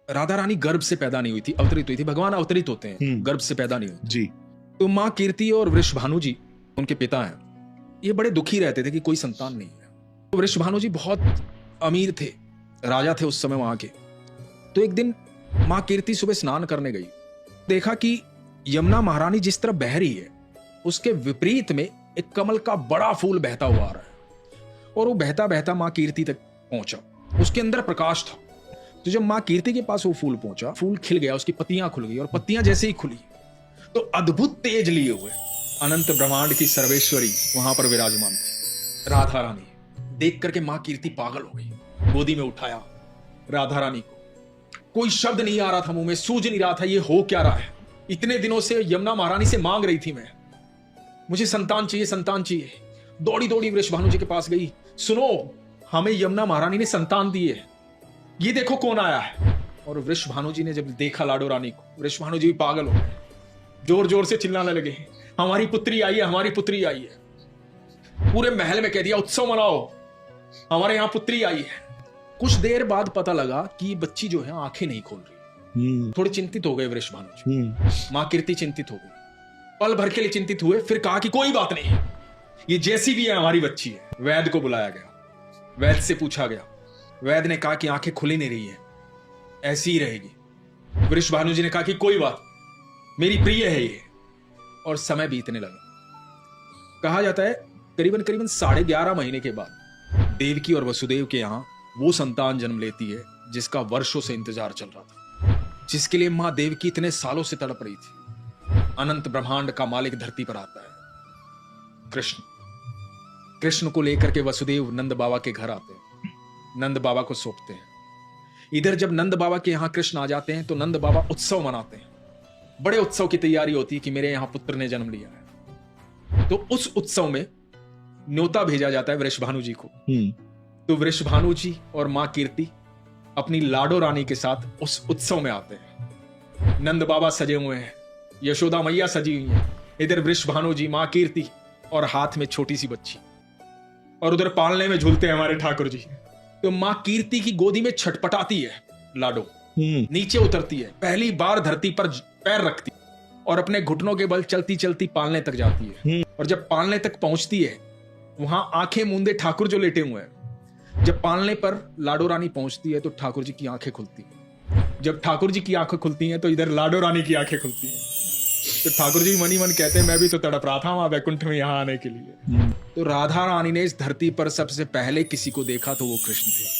राधा रानी गर्भ से पैदा नहीं हुई थी, अवतरित हुई थी। भगवान अवतरित होते हैं, गर्भ से पैदा नहीं हुई जी। तो माँ कीर्ति और वृषभानु जी उनके पिता हैं, ये बड़े दुखी रहते थे कि कोई संतान नहीं है। तो वृषभानु जी बहुत अमीर थे, राजा थे उस समय वहां के। तो एक दिन माँ कीर्ति सुबह स्नान करने गई, देखा कि यमुना महारानी जिस तरह बह रही है उसके विपरीत में एक कमल का बड़ा फूल बहता हुआ आ रहा है, और वो बहता बहता माँ कीर्ति तक पहुंचा। उसके अंदर प्रकाश था। तो जब माँ कीर्ति के पास वो फूल पहुंचा, फूल खिल गया, उसकी पत्तियां खुल गई, और पत्तियां जैसे ही खुली तो अद्भुत तेज लिए हुए अनंत ब्रह्मांड की सर्वेश्वरी वहां पर विराजमान थी, राधा रानी। देख करके माँ कीर्ति पागल हो गई, गोदी में उठाया राधा रानी को। कोई शब्द नहीं आ रहा था मुंह में, सूझ नहीं रहा था ये हो क्या रहा है। इतने दिनों से यमुना महारानी से मांग रही थी मैं, मुझे संतान चाहिए, संतान चाहिए। दौड़ी दौड़ी वृषभानु जी के पास गई, सुनो हमें यमुना महारानी ने संतान दी है, ये देखो कौन आया है। और वृषभानु जी ने जब देखा लाडो रानी को, वृषभानु जी भी पागल हो गए, जोर जोर से चिल्लाने लगे, हमारी पुत्री आई है, हमारी पुत्री आई है। पूरे महल में कह दिया उत्सव मनाओ, हमारे यहां पुत्री आई है। कुछ देर बाद पता लगा कि बच्ची जो है आंखें नहीं खोल रही। थोड़े चिंतित हो गए वृषभानु जी, मां कीर्ति चिंतित हो गई, पल भर के लिए चिंतित हुए। फिर कहा कि कोई बात नहीं, ये जैसी भी है हमारी बच्ची है। वैद्य को बुलाया गया, वैद्य से पूछा गया, वैद्य ने कहा कि आंखें खुली नहीं रही है, ऐसी ही रहेगी। वृषभानु जी ने कहा कि कोई बात, मेरी प्रिय है ये। और समय बीतने लगा। कहा जाता है करीबन करीबन 11.5 महीने के बाद देवकी और वसुदेव के यहां वो संतान जन्म लेती है जिसका वर्षों से इंतजार चल रहा था, जिसके लिए मां देवकी इतने सालों से तड़प रही थी। अनंत ब्रह्मांड का मालिक धरती पर आता है कृष्ण। कृष्ण को लेकर के वसुदेव नंद बाबा के घर आते हैं, नंद बाबा को सौंपते हैं। इधर जब नंद बाबा के यहां कृष्ण आ जाते हैं तो नंद बाबा उत्सव मनाते हैं। बड़े उत्सव की तैयारी होती है कि मेरे यहां पुत्र ने जन्म लिया है। तो उस उत्सव में न्योता भेजा जाता है वृषभानु जी को। तो वृषभानु जी और मां कीर्ति अपनी लाडो रानी के साथ उस उत्सव में आते हैं। नंद बाबा सजे हुए हैं, यशोदा मैया सजी हुई है, इधर वृषभानु जी, मां कीर्ति और हाथ में छोटी सी बच्ची, और उधर पालने में झूलते हैं हमारे ठाकुर जी। तो मां कीर्ति की गोदी में छटपटाती है लाडो, नीचे उतरती है, पहली बार धरती पर पैर रखती और अपने घुटनों के बल चलती चलती पालने तक जाती है। और जब पालने तक पहुंचती है, वहां आंखें मूंदे ठाकुर जो लेटे हुए हैं, जब पालने पर लाडो रानी पहुंचती है तो ठाकुर जी की आंखें खुलती हैं। जब ठाकुर जी की आंखें खुलती हैं तो इधर लाडो रानी की आंखें खुलती हैं। तो ठाकुर जी मन ही मन कहते हैं मैं भी तो तड़प रहा था वहां वैकुंठ में यहाँ आने के लिए। तो राधा रानी ने इस धरती पर सबसे पहले किसी को देखा तो वो कृष्ण थे।